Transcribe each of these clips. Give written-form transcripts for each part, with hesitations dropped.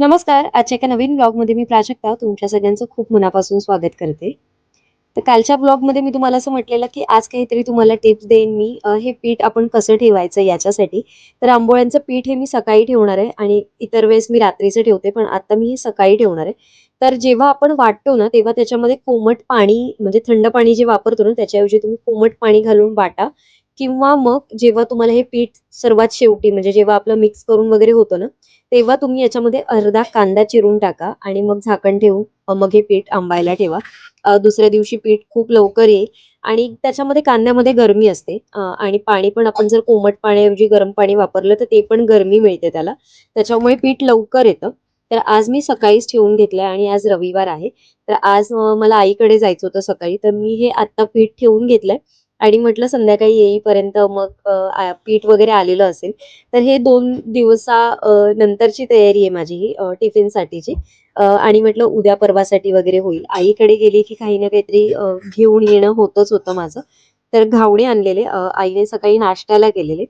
नमस्कार. आजच्या एका नवीन ब्लॉगमध्ये मी प्राजक्ता तुमच्या सगळ्यांचं खूप मनापासून स्वागत करते. तर कालच्या ब्लॉगमध्ये मी तुम्हाला असं म्हटलेलं, की आज काहीतरी तुम्हाला टिप्स देईन मी हे पीठ आपण कसं ठेवायचं याच्यासाठी. तर आंबोळ्यांचं पीठ हे मी सकाळी ठेवणार आहे आणि इतर वेळेस मी रात्रीचं ठेवते, पण आता मी हे सकाळी ठेवणार आहे. तर जेव्हा आपण वाटतो ना, तेव्हा त्याच्यामध्ये कोमट पाणी म्हणजे थंड पाणी जे वापरतो ना, त्याच्याऐवजी तुम्ही कोमट पाणी घालून वाटा किंवा मग जेव्हा तुम्हाला हे पीठ सर्वात शेवटी म्हणजे जेव्हा आपलं मिक्स करून वगैरे होतं ना, तेव्हा तुम्ही याच्यामध्ये अर्धा कांदा चिरून टाका आणि मग झाकण ठेवून मग हे पीठ आंबायला ठेवा. दुसऱ्या दिवशी पीठ खूप लवकर येईल आणि त्याच्यामध्ये कांद्यामध्ये गरमी असते आणि पाणी पण आपण जर कोमट पाण्याऐवजी गरम पाणी वापरलं तर ते पण गरमी मिळते त्याला. त्याच्यामुळे पीठ लवकर येतं. तर आज मी सकाळीच ठेवून घेतलंय आणि आज रविवार आहे. तर आज मला आईकडे जायचं होतं सकाळी, तर मी हे आता पीठ ठेवून घेतलंय आणि म्हटलं संध्याकाळी येईपर्यंत मग पीठ वगैरे आलेलं असेल. तर हे 2 नंतरची तयारी आहे माझी ही टिफिनसाठीची. आणि म्हटलं उद्या परवासाठी वगैरे होईल. आईकडे गेली की काही ना काहीतरी घेऊन येणं होतच होतं माझं. तर घावणे आणलेले आईने सकाळी नाश्त्याला केलेले.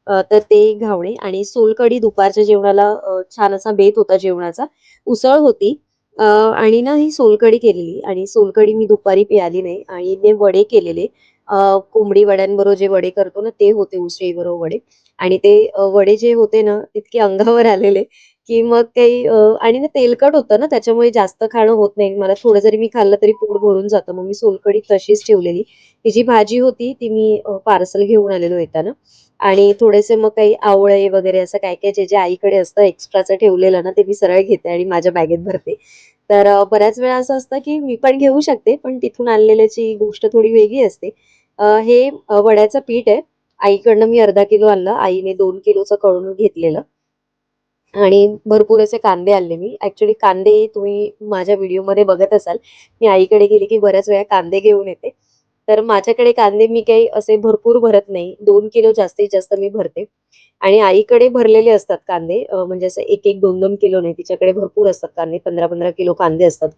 तर ते घावणे आणि सोलकढी दुपारच्या जेवणाला छान असा बेत होता जेवणाचा. उसळ होती आणि ना ही सोलकढी केलेली आणि सोलकढी मी दुपारी प्यायली नाही. आईने वडे केलेले. कोंबडी वड्यांबरोबर जे वडे करतो ना, ते होते उसळीबरोबर वडे. आणि ते वडे जे होते ना, इतके अंगावर आलेले, की मग काही आणि ना तेलकट होतं ना, त्याच्यामुळे जास्त खाणं होत नाही. मला थोडं जरी मी खाल्लं तरी पोट भरून जातं. मग मी सोलकढी तशीच ठेवलेली. ती जी भाजी होती ती मी पार्सल घेऊन आलेलो येताना आणि थोडेसे मग काही आवळे वगैरे असं काय-काय जे आईकडे असतं एक्स्ट्राचं ठेवलेलं ना, ते मी सरळ घेते आणि माझ्या बॅगेत भरते. तर बऱ्याच वेळा असं असतं, की मी पण घेऊ शकते, पण तिथून आणलेल्याची गोष्ट थोडी वेगळी असते. हे वड्याचं पीठ आहे. आईकडनं मी अर्धा किलो आणलं. आईने 2 किलोचं कळून घेतलेलं आणि भरपूर असे कांदे आणले मी. ॲक्चुअली कांदे तुम्ही माझ्या व्हिडिओमध्ये बघत असाल. मी आईकडे गेली की बऱ्याच वेळा कांदे घेऊन येते. तर माझ्याकडे कांदे मी काही असे भरपूर भरत नाही. 2 किलो जास्तीत जास्त मी भरते आणि आईकडे भरलेले असतात कांदे म्हणजे असं 1-1, 2-2 किलो नाही. तिच्याकडे भरपूर असतात कांदे. 15-15 किलो कांदे असतात.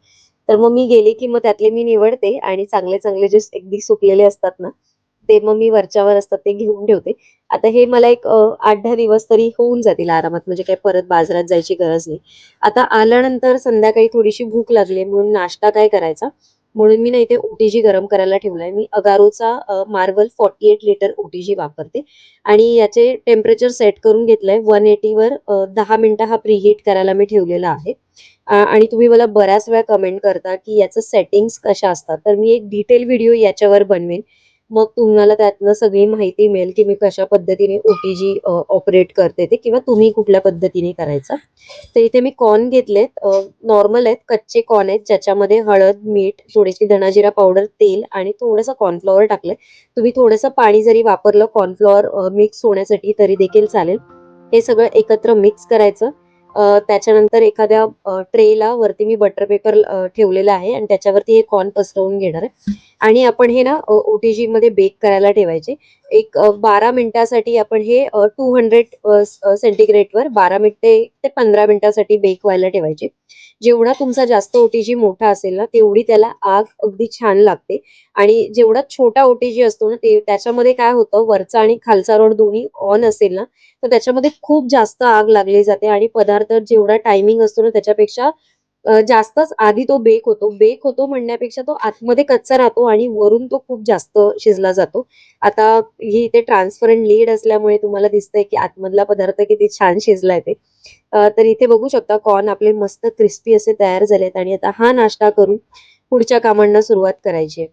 तर मग मी गेले की मग त्यातले मी निवडते आणि चांगले-चांगले जे अगदी सुकलेले असतात ना, ते मग मी वरच्यावर असतात ते घेऊन ठेवते. आता हे मला एक 8-10 दिवस तरी होऊन जातील आरामात, म्हणजे काही परत बाजारात जायची गरज नाही. आता आल्यानंतर संध्याकाळी थोडीशी भूक लागली म्हणून नाश्ता काय करायचा, म्हणून मी ना इथे ओटीजी गरम करायला ठेवलाय. मी अगारोचा मार्वल 48 लिटर ओटीजी वापरते आणि याचे टेम्परेचर सेट करून घेतलंय 180 वर 10 मिनिटं हा प्रीहीट करायला मी ठेवलेला आहे. आणि तुम्ही मला बऱ्याच वेळा कमेंट करता, की याचं सेटिंग्ज कशा असतात. तर मी एक डिटेल व्हिडिओ याच्यावर बनवेन. मग तुम्हाला त्यातनं सगळी माहिती मिळेल, की मी कशा पद्धतीने ओटीजी ऑपरेट करते ते किंवा तुम्ही कुठल्या पद्धतीने करायचा. तर इथे मी कॉर्न घेतलेत नॉर्मल आहेत, कच्चे कॉर्न आहेत, ज्याच्यामध्ये हळद, मीठ, थोडीशी धना पावडर, तेल आणि थोडंसं कॉर्नफ्लॉवर टाकलंय. तुम्ही थोडंसं पाणी जरी वापरलं कॉर्नफ्लॉवर मिक्स होण्यासाठी तरी देखील चालेल. हे सगळं एकत्र मिक्स करायचं. त्याच्यानंतर एखाद्या ट्रेला वरती मी बटर पेपर ठेवलेला आहे आणि त्याच्यावरती हे कॉर्न पसरवून घेणार आहे आणि आपण हे ना ओटीजीमध्ये बेक करायला ठेवायचे. एक 12 मिनिटासाठी आपण हे 200 सेंटीग्रेडवर 12 मिनिटे ते 15 मिनिटासाठी बेक व्हायला ठेवायचे. जेवढा तुमचा जास्त ओटीजी मोठा असेल ना, तेवढी त्याला आग अगदी छान लागते आणि जेवढा छोटा ओटीजी असतो ना, ते त्याच्यामध्ये काय होतं वरचा आणि खालचा रड दोन्ही ऑन असेल ना, तर त्याच्यामध्ये खूप जास्त आग लागली जाते आणि पदार्थ जेवढा टायमिंग असतो ना, त्याच्यापेक्षा जास्तच आधी तो बेक होतो. बेक होतो म्हणण्यापेक्षा तो आतमध्ये कच्चा राहतो आणि वरून तो खूप जास्त शिजला जातो. आता ही इथे ट्रान्सपरंट लीड असल्यामुळे तुम्हाला दिसतंय, की आतमधला पदार्थ किती छान शिजलाय ते. तर इथे बघू शकता कॉर्न आपले मस्त क्रिस्पी असे तयार झालेत आणि आता हा नाश्ता करून पुढच्या कामांना सुरुवात करायची आहे.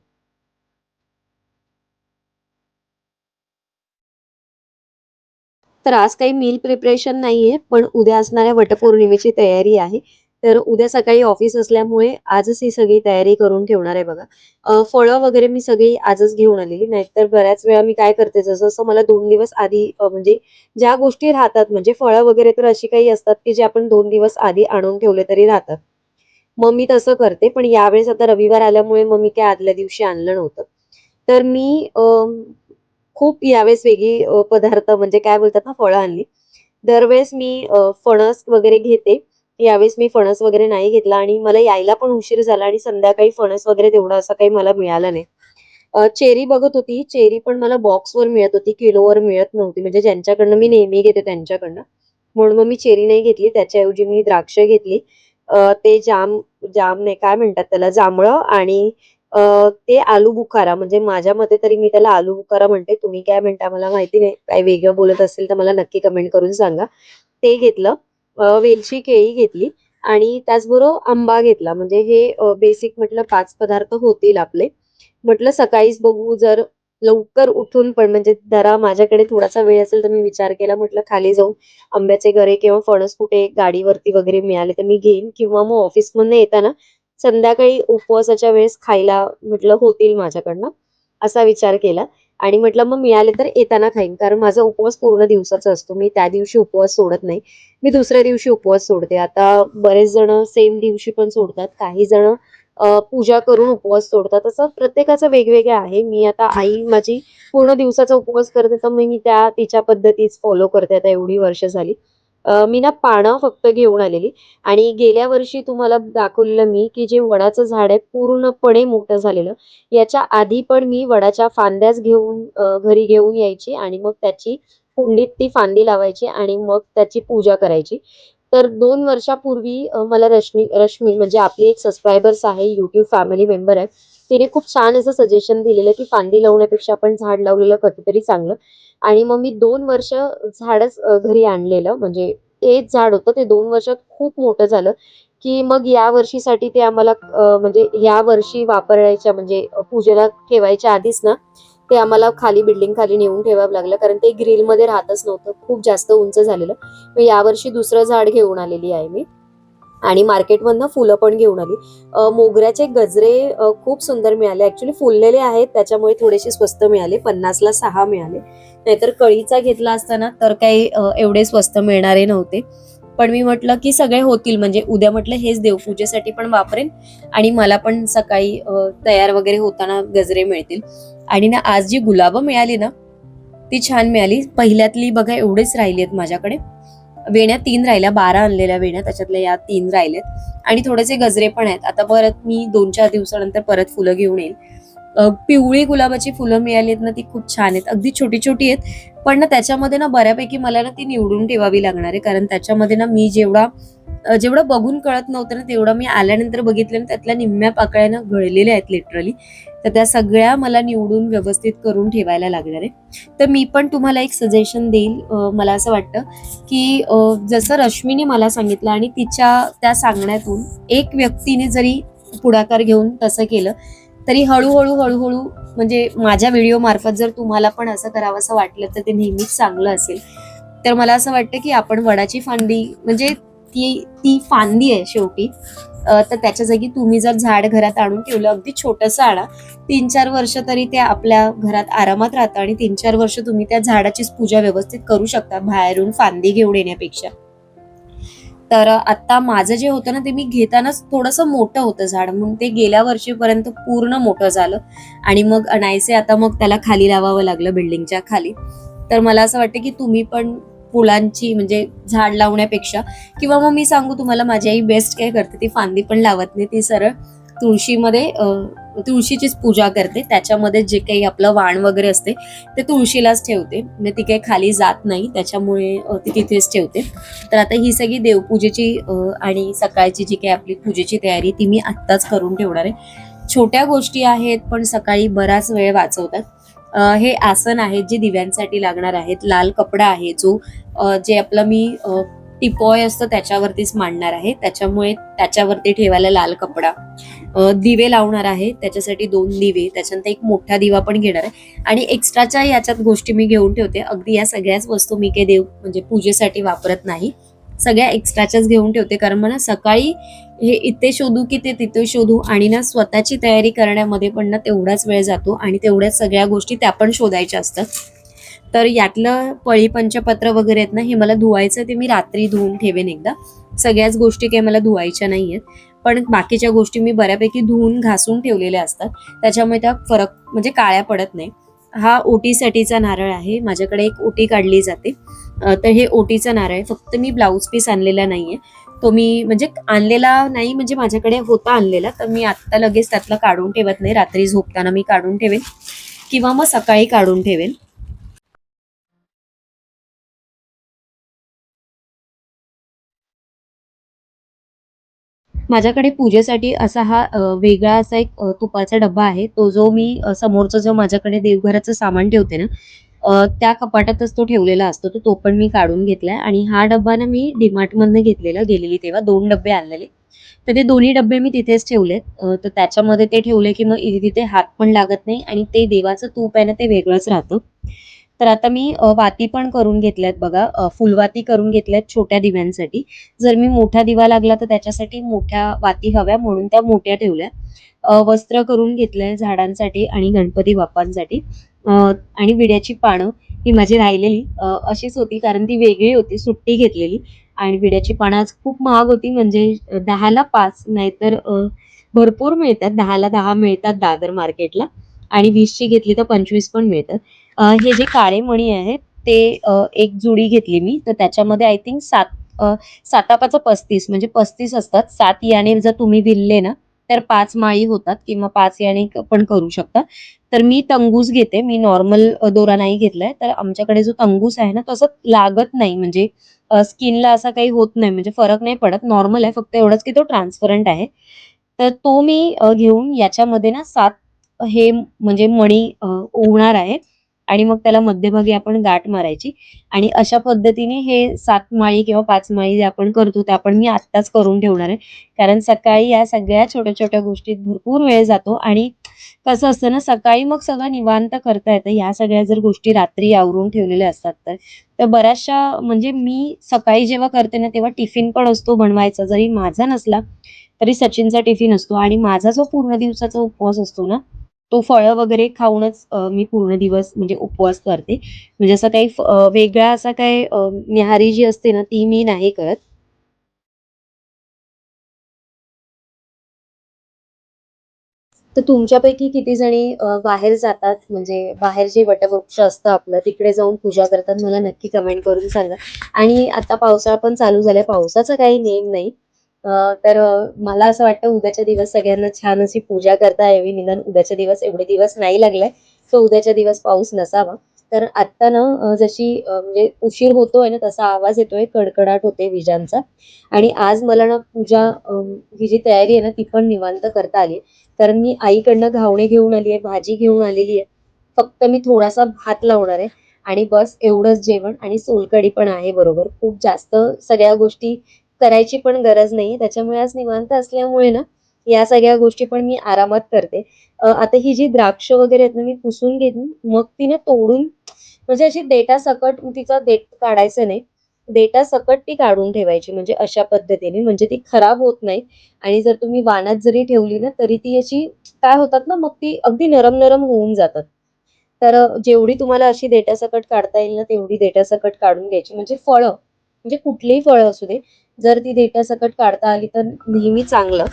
तर आज काही मील प्रिपरेशन नाहीये, पण उद्या असणाऱ्या वटपौर्णिमेची तयारी आहे. तर उद्या सकाळी ऑफिस असल्यामुळे आजच ही सगळी तयारी करून ठेवणार आहे बघा. फळं वगैरे मी सगळी आजच घेऊन आलेली. नाहीतर बऱ्याच वेळा मी काय करते, जसं-जसं मला 2 दिवस आधी म्हणजे ज्या गोष्टी राहतात म्हणजे फळं वगैरे तर अशी काही असतात, की जे आपण 2 दिवस आधी आणून ठेवले तरी राहतात. मग मी तसं करते. पण यावेळेस आता रविवार आल्यामुळे मग मी काय आदल्या दिवशी आणलं नव्हतं. तर मी खूप यावेळेस वेगळी पदार्थ म्हणजे काय बोलतात ना फळं आणली. दरवेळेस मी फणस वगैरे घेते. यावेळेस मी फणस वगैरे नाही घेतला आणि मला यायला पण उशीर झाला आणि संध्याकाळी फणस वगैरे तेवढं असं काही मला मिळालं नाही. चेरी बघत होती. चेरी पण मला बॉक्सवर मिळत होती, किलोवर मिळत नव्हती. म्हणजे ज्यांच्याकडनं मी नेहमी घेते त्यांच्याकडनं. म्हणून मग मी चेरी नाही घेतली, त्याच्याऐवजी मी द्राक्ष घेतली. ते जाम जाम नाही, काय म्हणतात त्याला, जांभळं आणि ते आलू बुखारा, म्हणजे माझ्या मते तरी मी त्याला आलू बुखारा म्हणते. तुम्ही काय म्हणता मला माहिती नाही. काही वेगळं बोलत असेल तर मला नक्की कमेंट करून सांगा. ते घेतलं. वेलची, केळी घेतली आणि त्याचबरोबर आंबा घेतला. म्हणजे हे बेसिक म्हटलं 5 पदार्थ होतील आपले. म्हटलं सकाळीच बघू, जर लवकर उठून पण म्हणजे जरा माझ्याकडे थोडासा वेळ असेल तर मी विचार केला, म्हटलं खाली जाऊन आंब्याचे गरे किंवा फणस कुठे गाडीवरती वगैरे मिळाले तर मी घेईन, किंवा मग ऑफिसमधनं येताना संध्याकाळी उपवासाच्या वेळेस खायला म्हटलं होतील माझ्याकडनं, असा विचार केला. आणि म्हटलं मग मिळाले तर येताना खाईन, कारण माझा उपवास पूर्ण दिवसाचा असतो. मी त्या दिवशी उपवास सोडत नाही. मी दुसऱ्या दिवशी उपवास सोडते. आता बरेच जण सेम दिवशी पण सोडतात. काही जण पूजा करून उपवास सोडतात. असं प्रत्येकाचं वेगवेगळं आहे. मी आता आई माझी पूर्ण दिवसाचा उपवास करते, तर मी त्या तिच्या पद्धतीच फॉलो करते आता एवढी वर्ष झाली. मी ना पानं फक्त घेऊन आलेली. आणि गेल्या वर्षी तुम्हाला दाखवलेलं मी, की जे वडाचं झाड आहे पूर्णपणे मोठं झालेलं. याच्या आधी पण मी वडाच्या फांद्याच घेऊन घरी घेऊन यायची आणि मग त्याची कुंडीत ती फांदी लावायची आणि मग त्याची पूजा करायची. तर 2 वर्षापूर्वी मला रश्मी रश्मी म्हणजे आपली एक सबस्क्रायबर्स आहे, YouTube फॅमिली मेंबर आहे. तिने खूप छान असं सजेशन दिलेलं, की फांदी लावण्यापेक्षा आपण झाड लावलेलं कधीतरी चांगलं. आणि मग मी 2 वर्ष झाडच घरी आणलेलं. म्हणजे तेच झाड होतं. ते 2 वर्षात खूप मोठं झालं, की मग या वर्षीसाठी ते आम्हाला म्हणजे या वर्षी वापरायच्या म्हणजे पूजेला ठेवायच्या आधीच ना, ते आम्हाला खाली बिल्डिंग खाली नेऊन ठेवावं लागलं, कारण ते ग्रिलमध्ये राहतच नव्हतं. खूप जास्त उंच झालेलं. मग यावर्षी दुसरं झाड घेऊन आलेली आहे मी. आणि मार्केटमधनं फुलं पण घेऊन आली. मोगऱ्याचे गजरे खूप सुंदर मिळाले. ऍक्च्युली फुललेले आहेत त्याच्यामुळे थोडेसे स्वस्त मिळाले. 50ला 6 मिळाले. नाहीतर कळीचा घेतला असताना तर काही एवढे स्वस्त मिळणारे नव्हते. पण मी म्हटलं की सगळे होतील, म्हणजे उद्या म्हटलं हेच देवपूजेसाठी पण वापरेन आणि मला पण सकाळी तयार वगैरे होताना गजरे मिळतील. आणि ना आज जी गुलाबं मिळाली ना, ती छान मिळाली. पहिल्यातली बघा एवढेच राहिली आहेत माझ्याकडे. वेण्या 3 राहिल्या, 12 आणलेल्या वेण्या, त्याच्यातल्या या 3 राहिल्यात आणि थोडेसे गजरे पण आहेत. आता परत मी 2-4 दिवसानंतर परत फुलं घेऊन येईल. पिवळी गुलाबाची फुलं मिळाली आहेत ना, ती खूप छान आहेत. अगदी छोटी छोटी आहेत, पण ना त्याच्यामध्ये ना बऱ्यापैकी मला ना ती निवडून ठेवावी लागणार आहे, कारण त्याच्यामध्ये ना मी जेवढं बघून कळत नव्हतं ना, तेवढं मी आल्यानंतर बघितलं ना, त्यातल्या निम्म्या पाकळ्या ना गळलेल्या आहेत लिटरली. तर त्या सगळ्या मला निवडून व्यवस्थित करून ठेवायला लागणार आहे. तर मी पण तुम्हाला एक सजेशन देईल. मला असं वाटतं की जसं रश्मीने मला सांगितलं आणि तिच्या त्या सांगण्यातून एक व्यक्तीने जरी पुढाकार घेऊन तसं केलं, तरी हळूहळू हळूहळू म्हणजे माझ्या व्हिडिओ मार्फत जर तुम्हाला पण असं करावंसं वाटलं तर ते नेहमीच चांगलं असेल. तर मला असं वाटतं की आपण वडाची फांदी म्हणजे ती ती फांदी आहे शेवटी. तर त्याच्या जागी तुम्ही जर झाड घरात आणून ठेवलं, अगदी छोटंसं आणा, 3-4 वर्ष तरी ते आपल्या घरात आरामात राहतं आणि 3-4 वर्ष तुम्ही त्या झाडाचीच पूजा व्यवस्थित करू शकता बाहेरून फांदी घेऊन येण्यापेक्षा. तर आता माझं जे होतं ना, ते मी घेतानाच थोडंसं मोठं होतं झाड, म्हणून ते गेल्या वर्षीपर्यंत पूर्ण मोठं झालं आणि मग अनायसे आता मग त्याला खाली लावावं लागलं बिल्डिंगच्या खाली. तर मला असं वाटतं की तुम्ही पण फुलांची म्हणजे झाड लावण्यापेक्षा, किंवा मग मी सांगू तुम्हाला, माझी आई बेस्ट काय करते, ती फांदी पण लावत नाही. ती सरळ तुळशीमध्ये तुळशीचीच पूजा करते. त्याच्यामध्ये जे काही आपलं वाण वगैरे असते ते तुळशीलाच ठेवते. म्हणजे ती काही खाली जात नाही, त्याच्यामुळे ती तिथेच ठेवते. तर आता ही सगळी देवपूजेची आणि सकाळची जी काही आपली पूजेची तयारी ती मी आत्ताच करून ठेवणार आहे. छोट्या गोष्टी आहेत पण सकाळी बराच वेळ वाचवतात. हे आसन आहेत जे दिव्यांसाठी लागणार आहेत. लाल कपडा आहे जो जे आपलं मी टिपॉय असतं त्याच्यावरतीच मांडणार आहे, त्याच्यामुळे त्याच्यावरती ठेवायला लाल कपडा. दिवे लावणार आहे, त्याच्यासाठी 2 दिवे, त्याच्यानंतर एक मोठा दिवा पण घेणार आहे आणि एक्स्ट्राच्या याच्यात गोष्टी मी घेऊन ठेवते. अगदी या सगळ्याच वस्तू मी काही देव म्हणजे पूजेसाठी वापरत नाही, सगळ्या एक्स्ट्राच्याच घेऊन ठेवते. कारण मला सकाळी हे इथे शोधू की ते तिथे शोधू आणि ना स्वतःची तयारी करण्यामध्ये पण ना तेवढाच वेळ जातो आणि तेवढ्याच सगळ्या गोष्टी त्या पण शोधायच्या असतात. तर यातलं पळी पंचपत्र वगैरे आहेत ना, हे मला धुवायचं, ते मी रात्री धुवून ठेवेन एकदा. सगळ्याच गोष्टी काही मला धुवायच्या नाहीयेत, पण बाकीच्या गोष्टी मी बऱ्यापैकी धुवून घासून ठेवलेल्या असतात, त्याच्यामुळे त्या फरक म्हणजे काळ्या पडत नाही. हा ओटीसाठीचा नारळ आहे, माझ्याकडे एक ओटी काढली जाते. तर हे ओटीचा नारळ आहे. फक्त मी ब्लाऊज पीस आणलेला नाहीये, तो मी म्हणजे आणलेला नाही, म्हणजे माझ्याकडे होता आणलेला, तर मी आत्ता लगेच त्यातला काढून ठेवत नाही. रात्री झोपताना मी काढून ठेवेन किंवा मग सकाळी काढून ठेवेन. माझ्याकडे पूजेसाठी असा हा वेगळा असा एक तुपाचा डब्बा आहे. तो जो मी समोरचं जो माझ्याकडे देवघराचं सामान ठेवते ना, त्या कपाटातच तो ठेवलेला असतो. तर तो पण मी काढून घेतलाय आणि हा डब्बा ना मी DMartमधनं घेतलेला गेलेली तेव्हा 2 डब्बे आणलेले. तर ते दोन्ही डब्बे मी तिथेच ठेवलेत. तर त्याच्यामध्ये ते ठेवले की मग तिथे हात पण लागत नाही आणि ते देवाचं तूप आहे ना, ते वेगळंच राहतं. तर आता मी वाती पण करून घेतल्यात बघा. फुलवाती करून घेतल्यात छोट्या दिव्यांसाठी. जर मी मोठा दिवा लागला तर त्याच्यासाठी मोठ्या वाती हव्या म्हणून त्या मोठ्या ठेवल्या. वस्त्र करून घेतलंय झाडांसाठी आणि गणपती बाप्पांसाठी. आणि विड्याची पानं ही माझी राहिलेली अशीच होती कारण ती वेगळी होती, सुट्टी घेतलेली आणि विड्याची पानं आज खूप महाग होती म्हणजे 10ला 5 नाहीतर भरपूर मिळतात. 10ला 10 मिळतात दादर मार्केटला आणि 20ची घेतली तर 25 पण मिळतात. हे जे काळे मणी आहेत ते एक जुडी घेतली मी. तर त्याच्यामध्ये आय थिंक 7 35 म्हणजे 35 असतात. 7 याने जर तुम्ही विणले ना, तर 5 माळी होतात किंवा 5 याने पण करू शकता. तर मी तंगूस घेते. मी नॉर्मल दोरा नाही घेतलाय. तर आमच्याकडे जो तंगूस आहे ना, तो असं लागत नाही म्हणजे स्किनला असा काही होत नाही म्हणजे फरक नाही पडत. नॉर्मल आहे. फक्त एवढंच की तो ट्रान्सपरंट आहे. तर तो मी घेऊन याच्यामध्ये ना 7 हे म्हणजे मणी ओवणार आहे आणि मग त्याला मध्यभागी आपण गाठ मारायची आणि अशा पद्धतीने हे 7 माळी किंवा 5 माळी जे आपण करतो, त्या पण मी आत्ताच करून ठेवणार आहे. कारण सकाळी या सगळ्या छोट्या-छोट्या गोष्टीत भरपूर वेळ जातो आणि कसं असतं ना, सकाळी मग सगळं निवांत करता येतं. ह्या सगळ्या जर गोष्टी रात्री आवरून ठेवलेल्या असतात तर. तर बऱ्याचशा म्हणजे मी सकाळी जेव्हा करते ना, तेव्हा टिफिन पण असतो बनवायचा. जरी माझा नसला, तरी सचिनचा टिफिन असतो आणि माझा जो पूर्ण दिवसाचा उपवास असतो ना, तो फळं वगैरे खाऊनच मी पूर्ण दिवस म्हणजे उपवास करते. म्हणजे असं काही वेगळा असा काही न्याहारी जी असते ना, ती मी नाही करत. तर तुमच्यापैकी किती जणी बाहेर जातात म्हणजे बाहेर जे वटवृक्ष असतं आपलं तिकडे जाऊन पूजा करतात मला नक्की कमेंट करून सांगा. आणि आता पावसाळा पण चालू झालाय. पावसाचा काही नेम नाही. तर मला असं वाटतं उद्याच्या दिवस सगळ्यांना छान अशी पूजा करता यावी. निदान उद्याच्या दिवस एवढे दिवस नाही लागलाय. तर उद्याच्या दिवस पाऊस नसावा. तर आत्ता ना जशी म्हणजे उशीर होतोय ना तसा आवाज येतोय, कडकडाट होते विजांचा. आणि आज मला ना पूजा ही जी तयारी आहे ना ती पण निवांत करता आली. कारण मी आईकडनं घावणे घेऊन आली आहे, भाजी घेऊन आलेली आहे. फक्त मी थोडासा भात लावणार आहे आणि बस एवढंच जेवण आणि सोलकढी पण आहे बरोबर. खूप जास्त सगळ्या गोष्टी करायची पण गरज नाही. त्याच्यामुळे आज निवांत असल्यामुळे ना, या सगळ्या गोष्टी पण मी आरामात करते. आता ही जी द्राक्ष वगैरे आहेत ना, मी पुसून घेईन. मग ती ना तोडून म्हणजे अशी देठासकट तिचा देठ काढायचं नाही. देठासकट ती काढून ठेवायची म्हणजे अशा पद्धतीने म्हणजे ती खराब होत नाही. आणि जर तुम्ही वाणात जरी ठेवली ना, तरी ती अशी काय होतात ना, मग ती अगदी नरम-नरम होऊन जातात. तर जेवढी तुम्हाला अशी देठासकट काढता येईल ना, तेवढी देठासकट काढून घ्यायची. म्हणजे फळं, म्हणजे कुठलीही फळं असू दे, जर ती देठासकट काढता आली तर नेहमी चांगलं.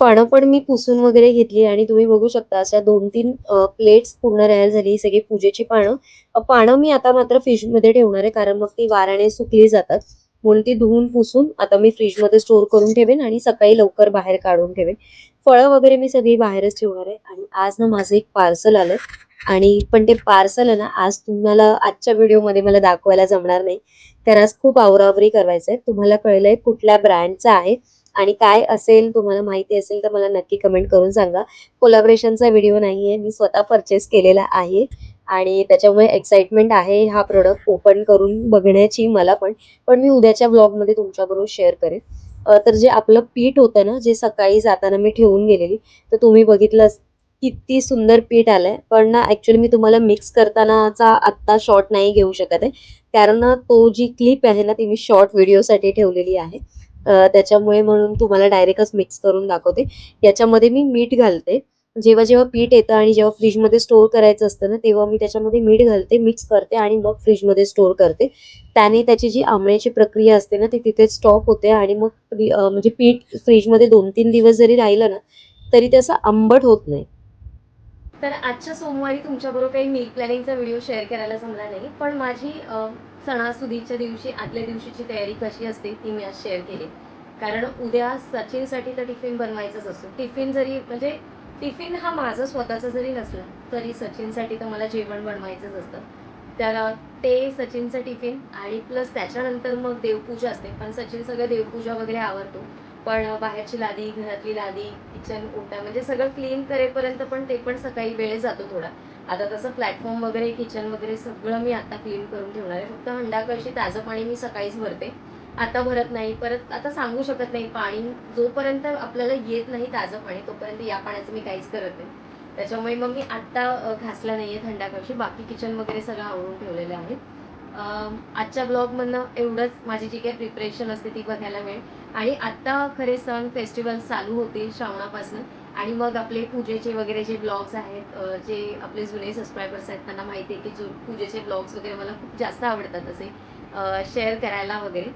फळं पण मी पुसून वगैरे घेतली आणि तुम्ही बघू शकता अशा 2-3 प्लेट्स पूर्ण तयार झाली. ही सगळी पूजेची पानं. पानं मी आता मात्र फ्रिजमध्ये ठेवणार आहे कारण मग ती वाऱ्याने सुकली जातात. म्हणून ती धुवून पुसून आता मी फ्रिजमध्ये स्टोअर करून ठेवेन आणि सकाळी लवकर बाहेर काढून ठेवेन. फळं वगैरे मी सगळी बाहेरच ठेवणार आहे आणि आज ना माझं एक पार्सल आलंय आणि पण ते पार्सल आहे ना आज तुम्हाला आजच्या व्हिडिओमध्ये मला दाखवायला जमणार नाही. कारण आज खूप आवराआवरी करायचंय. तुम्हाला कळलंय कुठल्या ब्रँडचा आहे आणि काय असेल तुम्हाला माहिती असेल तर मला नक्की कमेंट करून सांगा. कोलॅबोरेशनचा व्हिडिओ नाहीये. मी स्वतः पर्चेस केलेला आहे आणि त्याच्यामुळे एक्साइटमेंट आहे हा प्रॉडक्ट ओपन करून बघण्याची मला पण. पण मी उद्याच्या व्लॉगमध्ये तुमच्याबरोबर शेअर करेन. तर जे आपलं पीठ होतं ना, जे सकाळी जाताना मी ठेवून गेलेली, तर तुम्ही बघितलं किती सुंदर पीठ आलंय. पण ना ॲक्चुअली मी तुम्हाला मिक्स करतानाचा आत्ता शॉट नाही घेऊ शकत आहे. कारण ना तो जी क्लिप आहे ना, ती मी शॉर्ट व्हिडिओसाठी ठेवलेली आहे. त्याच्यामुळे म्हणून तुम्हाला डायरेक्टच मिक्स करून दाखवते. याच्यामध्ये मी मीठ घालते. जेव्हा पीठ येतं आणि जेव्हा फ्रिजमध्ये स्टोअर करायचं असतं ना, तेव्हा मी त्याच्यामध्ये मीठ घालते, मिक्स करते आणि मग फ्रिजमध्ये स्टोअर करते. त्याने त्याची जी आंबण्याची प्रक्रिया असते ना, ती तिथेच स्टॉप होते आणि मग म्हणजे पीठ फ्रिजमध्ये 2-3 दिवस जरी राहिलं ना, तरी ते असं आंबट होत नाही. तर आजच्या सोमवारी तुमच्याबरोबर काही मील प्लॅनिंगचा व्हिडिओ शेअर करायला जमला नाही. पण माझी सणासुदीच्या दिवशी आदल्या दिवशीची तयारी कशी असते ती मी आज शेअर केली. कारण उद्या सचिनसाठी तर टिफिन बनवायचाच असतो. टिफिन जरी म्हणजे टिफिन हा माझा स्वतःचा जरी नसला, तरी सचिनसाठी तर मला जेवण बनवायचंच असतं. तर ते सचिनचं टिफिन आणि प्लस त्याच्यानंतर मग देवपूजा असते. पण सचिन सगळं देवपूजा वगैरे आवरतो. पण बाहेरची लादी, घरातली लादी, किचन ओटा म्हणजे सगळं क्लीन करेपर्यंत पण ते पण सकाळी वेळ जातो थोडा. आता तसं प्लॅटफॉर्म वगैरे, किचन वगैरे सगळं मी आता क्लीन करून ठेवणार आहे. फक्त हंडा कळशी ताजं पाणी मी सकाळीच भरते. आता भरत नाही. परत आता सांगू शकत नाही पाणी जोपर्यंत आपल्याला येत नाही ताजं पाणी, तोपर्यंत या पाण्याचं मी काहीच करत नाही. त्याच्यामुळे मग मी आत्ता घासला नाहीये हंडा कळशी. बाकी किचन वगैरे सगळं आवरून ठेवलेलं आहे. आजच्या ब्लॉगमधनं एवढंच माझी जी काही प्रिपरेशन असते ती बघायला मिळेल. आणि आत्ता खरे सण फेस्टिवल्स चालू होतील श्रावणापासून आणि मग आपले पूजेचे वगैरे जे ब्लॉग्स आहेत, जे आपले जुने सबस्क्रायबर्स आहेत त्यांना माहिती आहे की जो पूजेचे ब्लॉग्स वगैरे मला खूप जास्त आवडतात असे शेअर करायला वगैरे.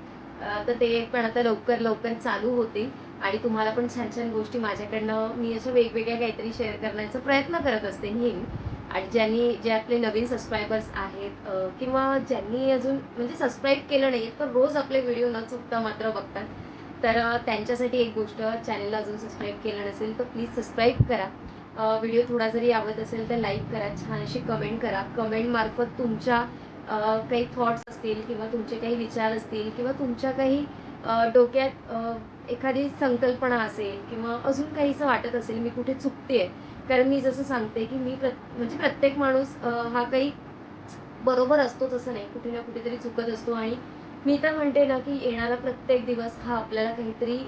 तर ते पण आता लवकर लवकर चालू होतील आणि तुम्हाला पण छान छान गोष्टी माझ्याकडनं मी अशा वेगवेगळ्या काहीतरी शेअर करण्याचा प्रयत्न करत असते नेहमी. आणि जे आपले नवीन सबस्क्रायबर्स आहेत किंवा ज्यांनी अजून म्हणजे सबस्क्राईब केलं नाही तर रोज आपले व्हिडिओ न चुकता मात्र बघतात, तर त्यांच्यासाठी एक गोष्ट, चॅनलला अजून सबस्क्राईब केलं नसेल तर प्लीज सबस्क्राईब करा. व्हिडिओ थोडा जरी आवडत असेल तर लाईक करा, छान अशी कमेंट करा. कमेंटमार्फत तुमच्या काही थॉट्स असतील किंवा तुमचे काही विचार असतील किंवा तुमच्या काही डोक्यात एखादी संकल्पना असेल किंवा अजून काहीसं वाटत असेल मी कुठे चुकते. कारण मी जसं सांगते की मी म्हणजे प्रत्येक माणूस हा काही बरोबर असतोच असं नाही, कुठे ना कुठेतरी चुकत असतो. आणि मी तर म्हणते ना की येणारा प्रत्येक दिवस हा आपल्याला काहीतरी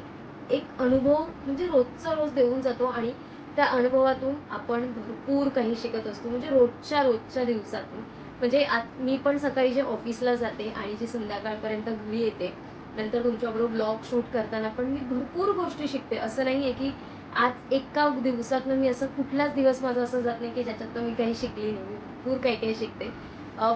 एक अनुभव म्हणजे रोजचा रोज देऊन जातो आणि त्या अनुभवातून आपण भरपूर काही शिकत असतो. म्हणजे रोजच्या दिवसातून म्हणजे मी पण सकाळी जे ऑफिसला जाते आणि जे संध्याकाळपर्यंत घरी येते, नंतर तुमच्याबरोबर ब्लॉग शूट करताना पण मी भरपूर गोष्टी शिकते. असं नाही आहे की आज एका दिवसातनं मी असं कुठलाच दिवस माझा असा जात नाही की ज्याच्यातनं मी काही शिकली नाही. मी भरपूर काही काही शिकते.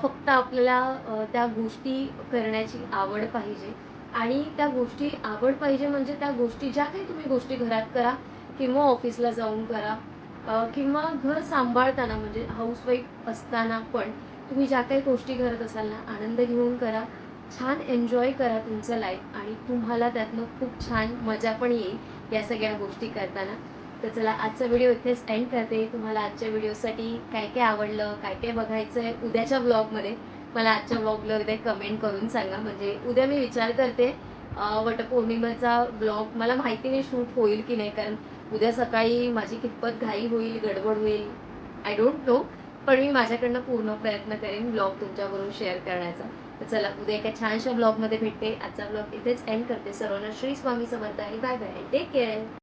फक्त आपल्याला त्या गोष्टी करण्याची आवड पाहिजे आणि त्या गोष्टी आवड पाहिजे म्हणजे त्या गोष्टी ज्या काही तुम्ही गोष्टी घरात करा किंवा ऑफिसला जाऊन करा किंवा घर सांभाळताना म्हणजे हाऊसवाईफ असताना पण तुम्ही ज्या काही गोष्टी करत असाल ना, आनंद घेऊन करा. छान एन्जॉय करा तुमचं लाईफ आणि तुम्हाला त्यातनं खूप छान मजा पण येईल या सगळ्या गोष्टी करताना. तर चला आजचा व्हिडिओ इथेच एंड करते. तुम्हाला आजच्या व्हिडिओसाठी काय काय आवडलं, काय काय बघायचं आहे उद्याच्या ब्लॉगमध्ये मला आजच्या ब्लॉगला कमेंट करून सांगा. म्हणजे उद्या मी विचार करते वटपौर्णिमेचा ब्लॉग मला माहिती नाही शूट होईल की नाही, कारण उद्या सकाळी माझी कितपत घाई होईल, गडबड होईल, आय डोंट नो. पण मी माझ्याकडनं पूर्ण प्रयत्न करेन ब्लॉग तुमच्याबरोबर शेअर करण्याचा. तर चला उद्या एका छानशा ब्लॉगमध्ये भेटते. आजचा ब्लॉग इथेच एंड करते. सर्वांना श्री स्वामी समर्थ आणि बाय बाय, टेक केअर.